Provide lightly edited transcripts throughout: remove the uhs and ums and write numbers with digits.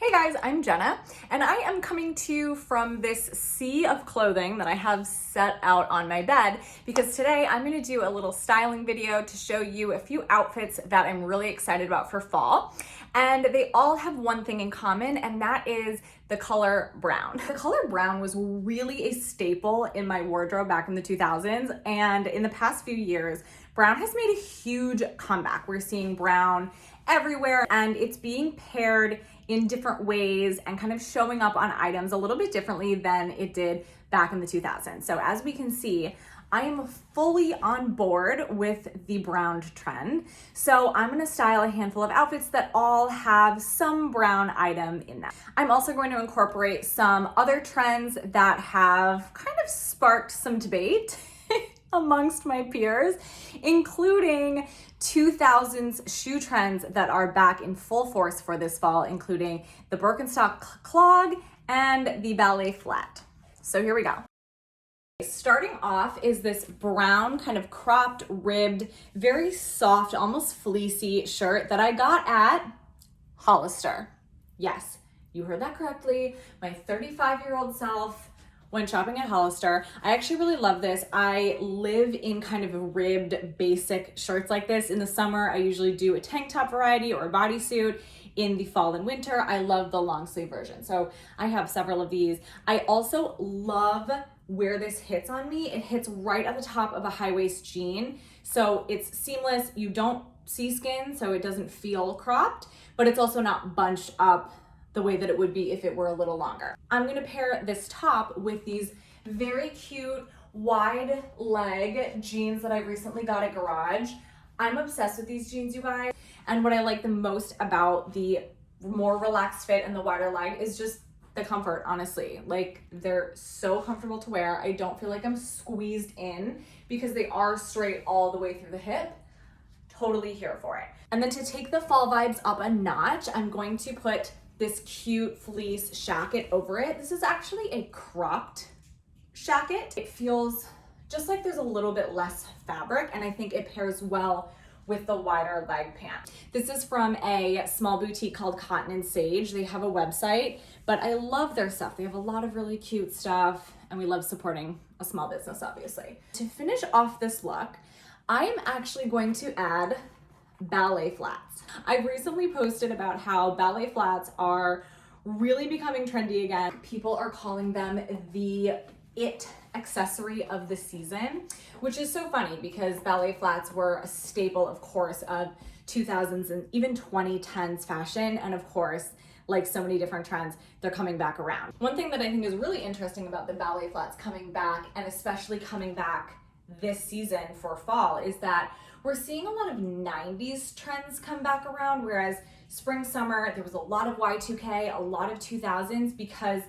Hey guys, I'm Jenna, and I am coming to you from this sea of clothing that I have set out on my bed because today I'm going to do a little styling video to show you a few outfits that I'm really excited about for fall. And they all have one thing in common, and that is the color brown. The color brown was really a staple in my wardrobe back in the 2000s, and in the past few years, brown has made a huge comeback. We're seeing brown everywhere, and it's being paired in different ways and kind of showing up on items a little bit differently than it did back in the 2000s. So as we can see, I am fully on board with the brown trend. So I'm gonna style a handful of outfits that all have some brown item in them. I'm also going to incorporate some other trends that have kind of sparked some debate amongst my peers, including 2000s shoe trends that are back in full force for this fall, including the Birkenstock clog and the ballet flat. So here we go. Starting off is this brown kind of cropped, ribbed, very soft, almost fleecy shirt that I got at Hollister. Yes, you heard that correctly. My 35-year-old self went shopping at Hollister. I actually really love this. I live in kind of ribbed basic shirts like this. In the summer, I usually do a tank top variety or a bodysuit. In the fall and winter, I love the long sleeve version. So I have several of these. I also love where this hits on me. It hits right at the top of a high waist jean. So it's seamless. You don't see skin, so it doesn't feel cropped, but it's also not bunched up the way that it would be if it were a little longer. I'm gonna pair this top with these very cute wide leg jeans that I recently got at Garage. I'm obsessed with these jeans, you guys. And what I like the most about the more relaxed fit and the wider leg is just the comfort, honestly. Like, they're so comfortable to wear. I don't feel like I'm squeezed in because they are straight all the way through the hip. Totally here for it. And then to take the fall vibes up a notch, I'm going to put this cute fleece shacket over it. This is actually a cropped shacket. It feels just like there's a little bit less fabric, and I think it pairs well with the wider leg pant. This is from a small boutique called Cotton and Sage. They have a website, but I love their stuff. They have a lot of really cute stuff, and we love supporting a small business, obviously. To finish off this look, I am actually going to add ballet flats. I recently posted about how ballet flats are really becoming trendy again. People are calling them the it accessory of the season, which is so funny because ballet flats were a staple, of course, of 2000s and even 2010s fashion. And of course, like so many different trends, they're coming back around. One thing that I think is really interesting about the ballet flats coming back, and especially coming back this season for fall, is that we're seeing a lot of 90s trends come back around, whereas spring, summer, there was a lot of Y2K, a lot of 2000s because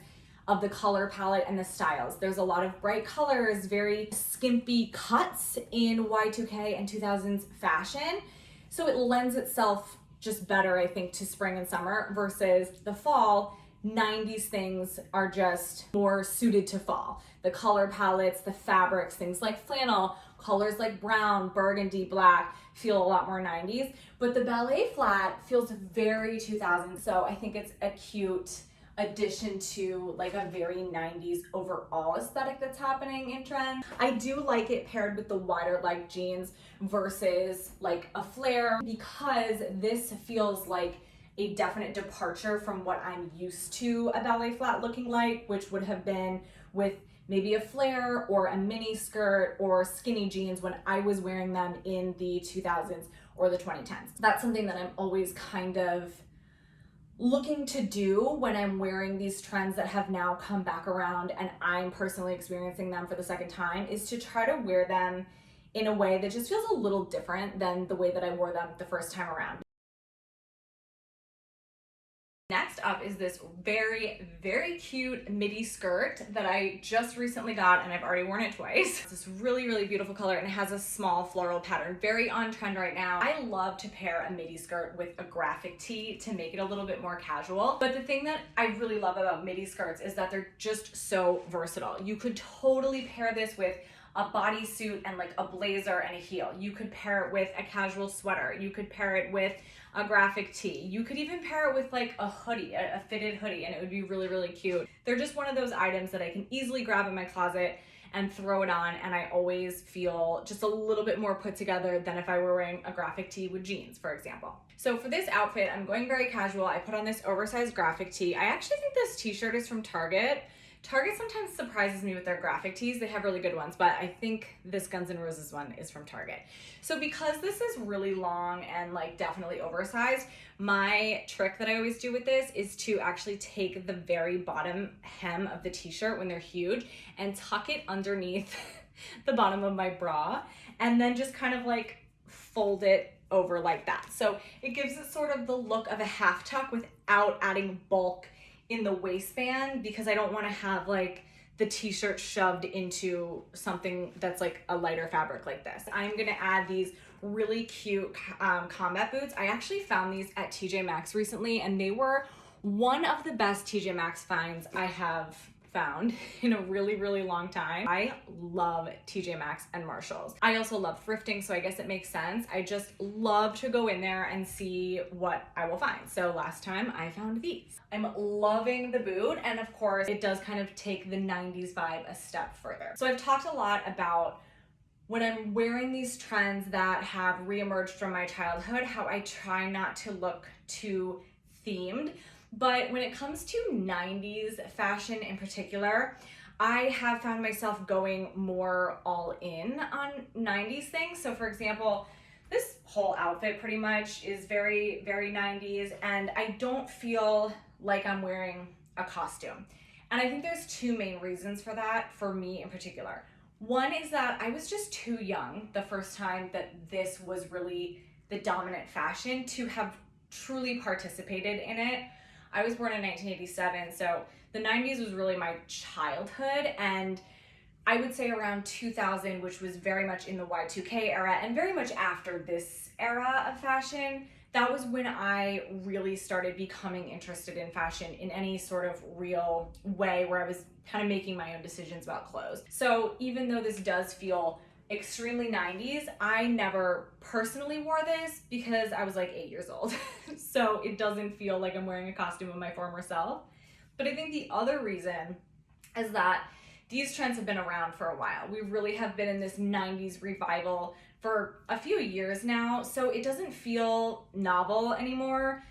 of the color palette and the styles. There's a lot of bright colors, very skimpy cuts in Y2K and 2000s fashion. So it lends itself just better, I think, to spring and summer versus the fall. 90s things are just more suited to fall. The color palettes, the fabrics, things like flannel, colors like brown, burgundy, black feel a lot more 90s, but the ballet flat feels very 2000s. So I think it's a cute addition to like a very 90s overall aesthetic that's happening in trend. I do like it paired with the wider leg jeans versus like a flare, because this feels like a definite departure from what I'm used to a ballet flat looking like, which would have been with maybe a flare or a mini skirt or skinny jeans when I was wearing them in the 2000s or the 2010s. That's something that I'm always kind of looking to do when I'm wearing these trends that have now come back around and I'm personally experiencing them for the second time, is to try to wear them in a way that just feels a little different than the way that I wore them the first time around. Next up is this very, very cute midi skirt that I just recently got, and I've already worn it twice. It's this really, really beautiful color, and it has a small floral pattern, very on trend right now. I love to pair a midi skirt with a graphic tee to make it a little bit more casual. But the thing that I really love about midi skirts is that they're just so versatile. You could totally pair this with a bodysuit and like a blazer and a heel. You could pair it with a casual sweater. You could pair it with a graphic tee. You could even pair it with like a hoodie, a fitted hoodie, and it would be really, really cute. They're just one of those items that I can easily grab in my closet and throw it on, and I always feel just a little bit more put together than if I were wearing a graphic tee with jeans, for example. So for this outfit, I'm going very casual. I put on this oversized graphic tee. I actually think this t-shirt is from Target. Target sometimes surprises me with their graphic tees. They have really good ones, but I think this Guns N' Roses one is from Target. So because this is really long and like definitely oversized, my trick that I always do with this is to actually take the very bottom hem of the t-shirt when they're huge and tuck it underneath the bottom of my bra, and then just kind of like fold it over like that. So it gives it sort of the look of a half tuck without adding bulk in the waistband, because I don't want to have like the t-shirt shoved into something that's like a lighter fabric like this. I'm gonna add these really cute combat boots. I actually found these at TJ Maxx recently, and they were one of the best TJ Maxx finds I have found in a really, really long time. I love TJ Maxx and Marshalls. I also love thrifting, so I guess it makes sense. I just love to go in there and see what I will find. So last time I found these. I'm loving the boot, and of course it does kind of take the 90s vibe a step further. So I've talked a lot about when I'm wearing these trends that have reemerged from my childhood, how I try not to look too themed. But when it comes to 90s fashion in particular, I have found myself going more all in on 90s things. So for example, this whole outfit pretty much is very, very 90s, and I don't feel like I'm wearing a costume. And I think there's two main reasons for that, for me in particular. One is that I was just too young the first time that this was really the dominant fashion to have truly participated in it. I was born in 1987, so the 90s was really my childhood, and I would say around 2000, which was very much in the Y2K era and very much after this era of fashion, that was when I really started becoming interested in fashion in any sort of real way, where I was kind of making my own decisions about clothes. So even though this does feel extremely 90s, I never personally wore this because I was like 8 years old. So it doesn't feel like I'm wearing a costume of my former self. But I think the other reason is that these trends have been around for a while. We really have been in this 90s revival for a few years now, so it doesn't feel novel anymore.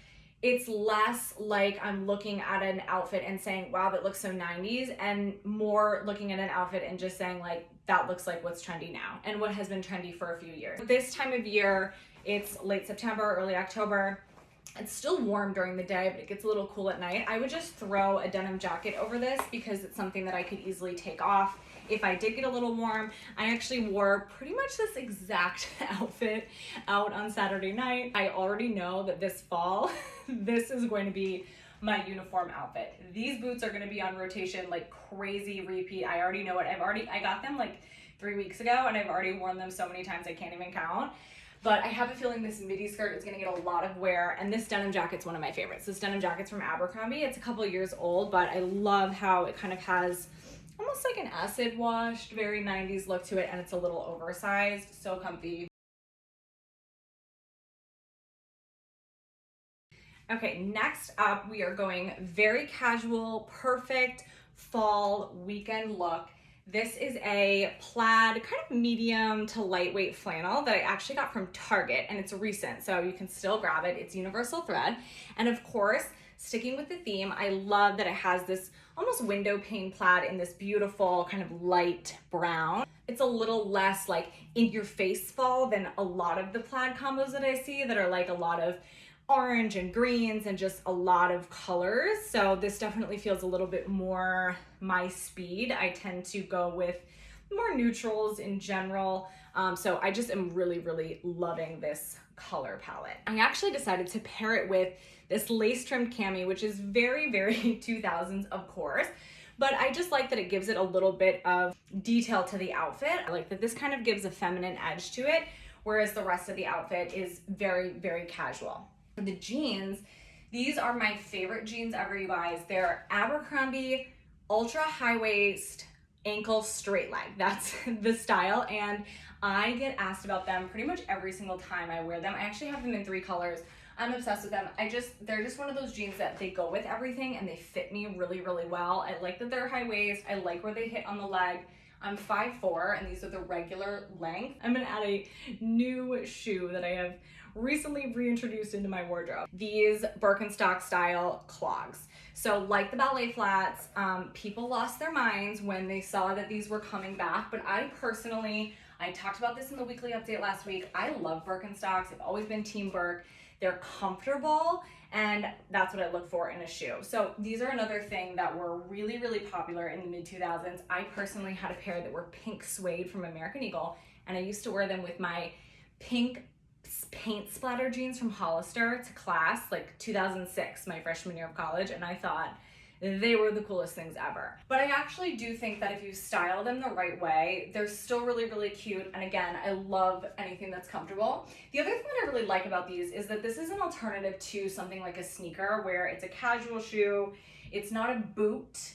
It's less like I'm looking at an outfit and saying, wow, that looks so 90s, and more looking at an outfit and just saying like, that looks like what's trendy now and what has been trendy for a few years. This time of year, it's late September, early October. It's still warm during the day, but it gets a little cool at night. I would just throw a denim jacket over this because it's something that I could easily take off if I did get a little warm. I actually wore pretty much this exact outfit out on Saturday night. I already know that this fall, this is going to be my uniform outfit. These boots are going to be on rotation like crazy repeat. I already know it. I got them like 3 weeks ago, and I've already worn them so many times I can't even count. But I have a feeling this midi skirt is going to get a lot of wear, and this denim jacket's one of my favorites. This denim jacket's from Abercrombie. It's a couple of years old, but I love how it kind of has almost like an acid washed, very 90s look to it, and it's a little oversized, so comfy. Okay, next up we are going very casual, perfect fall weekend look. This is a plaid, kind of medium to lightweight flannel that I actually got from Target, and it's recent, so you can still grab it. It's universal thread. And of course, sticking with the theme, I love that it has this almost window pane plaid in this beautiful kind of light brown. It's a little less like in your face fall than a lot of the plaid combos that I see that are like a lot of orange and greens and just a lot of colors. So this definitely feels a little bit more my speed. I tend to go with more neutrals in general. So I just am really, really loving this color palette. I actually decided to pair it with this lace trimmed cami, which is very, very 2000s, of course. But I just like that it gives it a little bit of detail to the outfit. I like that this kind of gives a feminine edge to it, whereas the rest of the outfit is very, very casual. The jeans, these are my favorite jeans ever, you guys. They're Abercrombie, ultra high waist, ankle straight leg. That's the style, and I get asked about them pretty much every single time I wear them. I actually have them in 3 colors. I'm obsessed with them. They're just one of those jeans that they go with everything and they fit me really, really well. I like that they're high waist. I like where they hit on the leg. I'm 5'4", and these are the regular length. I'm gonna add a new shoe that I have recently reintroduced into my wardrobe. These Birkenstock style clogs. So like the ballet flats, people lost their minds when they saw that these were coming back, but I talked about this in the weekly update last week. I love Birkenstocks. I've always been team Birk. They're comfortable, and that's what I look for in a shoe. So these are another thing that were really, really popular in the mid-2000s. I personally had a pair that were pink suede from American Eagle, and I used to wear them with my pink paint splatter jeans from Hollister to class, like 2006, my freshman year of college, and I thought they were the coolest things ever. But I actually do think that if you style them the right way, they're still really, really cute. And again, I love anything that's comfortable. The other thing that I really like about these is that this is an alternative to something like a sneaker, where it's a casual shoe, it's not a boot,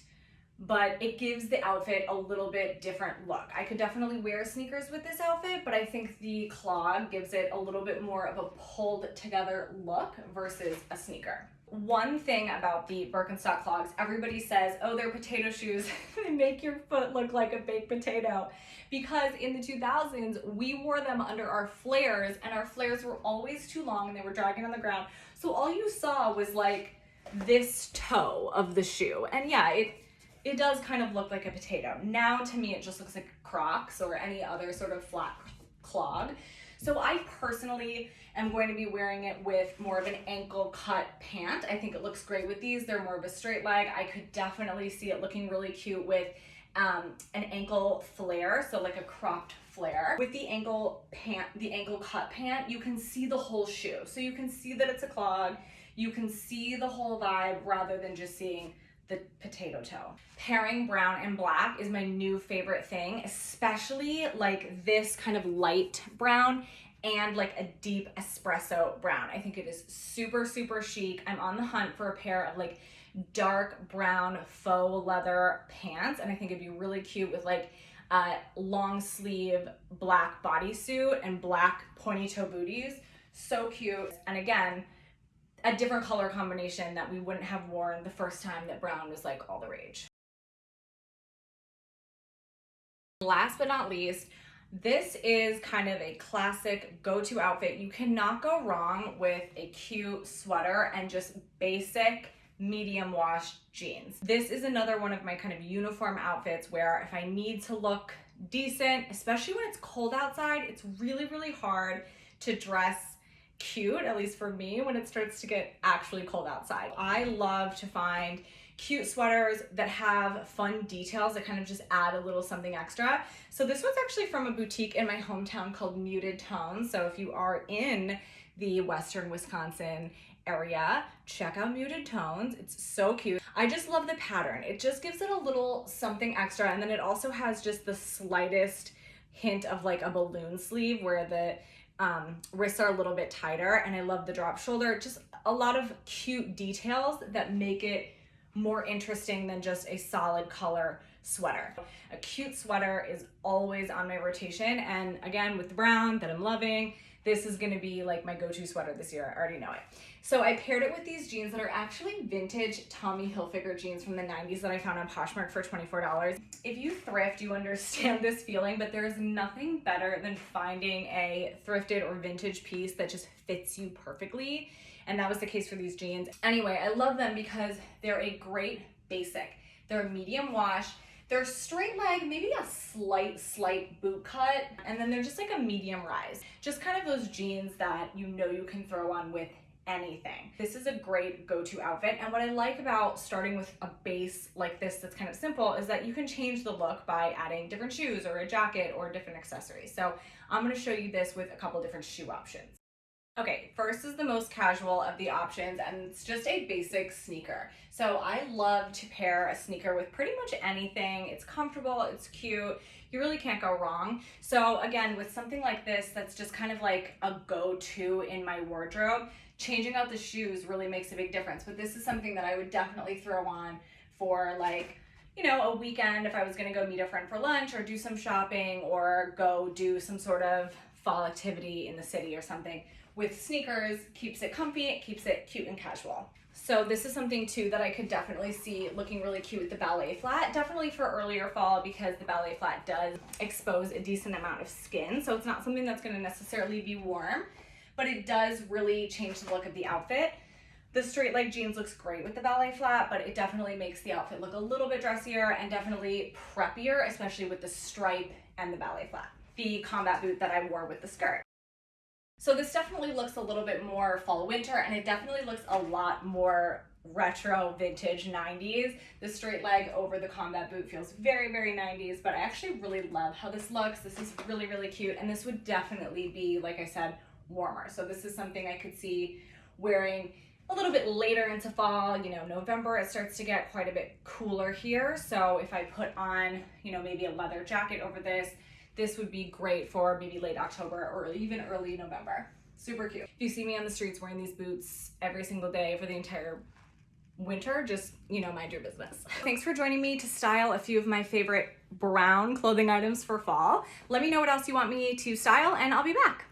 but it gives the outfit a little bit different look. I could definitely wear sneakers with this outfit, but I think the clog gives it a little bit more of a pulled together look versus a sneaker. One thing about the Birkenstock clogs, everybody says, oh, they're potato shoes. They make your foot look like a baked potato. Because in the 2000s, we wore them under our flares, and our flares were always too long and they were dragging on the ground. So all you saw was like this toe of the shoe. And yeah, it does kind of look like a potato. Now to me, it just looks like Crocs or any other sort of flat clog. So I personally am going to be wearing it with more of an ankle cut pant. I think it looks great with these. They're more of a straight leg. I could definitely see it looking really cute with an ankle flare, so like a cropped flare. With the ankle cut pant, you can see the whole shoe. So you can see that it's a clog. You can see the whole vibe rather than just seeing the potato toe. Pairing brown and black is my new favorite thing, especially like this kind of light brown and like a deep espresso brown. I think it is super, super chic. I'm on the hunt for a pair of like dark brown faux leather pants, and I think it'd be really cute with like a long sleeve black bodysuit and black pointy toe booties. So cute. And again, a different color combination that we wouldn't have worn the first time that brown was like all the rage. Last but not least, this is kind of a classic go-to outfit. You cannot go wrong with a cute sweater and just basic medium wash jeans. This is another one of my kind of uniform outfits where if I need to look decent, especially when it's cold outside, it's really, really hard to dress cute, at least for me, when it starts to get actually cold outside. I love to find cute sweaters that have fun details that kind of just add a little something extra. So this one's actually from a boutique in my hometown called Muted Tones. So if you are in the Western Wisconsin area, check out Muted Tones. It's so cute. I just love the pattern. It just gives it a little something extra. And then it also has just the slightest hint of like a balloon sleeve where the wrists are a little bit tighter, and I love the drop shoulder. Just a lot of cute details that make it more interesting than just a solid color sweater. A cute sweater is always on my rotation, and again, with the brown that I'm loving, this is gonna be like my go-to sweater this year. I already know it. So I paired it with these jeans that are actually vintage Tommy Hilfiger jeans from the 90s that I found on Poshmark for $24. If you thrift, you understand this feeling, but there's nothing better than finding a thrifted or vintage piece that just fits you perfectly. And that was the case for these jeans. Anyway, I love them because they're a great basic. They're a medium wash. They're straight leg, maybe a slight boot cut, and then they're just like a medium rise. Just kind of those jeans that you know you can throw on with anything. This is a great go-to outfit, and what I like about starting with a base like this that's kind of simple is that you can change the look by adding different shoes or a jacket or different accessories. So I'm gonna show you this with a couple different shoe options. Okay, first is the most casual of the options, and it's just a basic sneaker. So I love to pair a sneaker with pretty much anything. It's comfortable, it's cute, you really can't go wrong. So again, with something like this that's just kind of like a go-to in my wardrobe, changing out the shoes really makes a big difference. But this is something that I would definitely throw on for like you know, a weekend if I was gonna go meet a friend for lunch or do some shopping or go do some sort of fall activity in the city or something. With sneakers, keeps it comfy, it keeps it cute and casual. So this is something too that I could definitely see looking really cute with the ballet flat, definitely for earlier fall because the ballet flat does expose a decent amount of skin. So it's not something that's gonna necessarily be warm, but it does really change the look of the outfit. The straight leg jeans looks great with the ballet flat, but it definitely makes the outfit look a little bit dressier and definitely preppier, especially with the stripe and the ballet flat. The combat boot that I wore with the skirt. So this definitely looks a little bit more fall winter, and it definitely looks a lot more retro vintage 90s. The straight leg over the combat boot feels very, very 90s, but I actually really love how this looks. This is really, really cute, and this would definitely be, like I said, warmer. So this is something I could see wearing a little bit later into fall. You know, November, it starts to get quite a bit cooler here. So if I put on, you know, maybe a leather jacket over this, this would be great for maybe late October or even early November. Super cute. If you see me on the streets wearing these boots every single day for the entire winter, just, you know, mind your business. Thanks for joining me to style a few of my favorite brown clothing items for fall. Let me know what else you want me to style and I'll be back.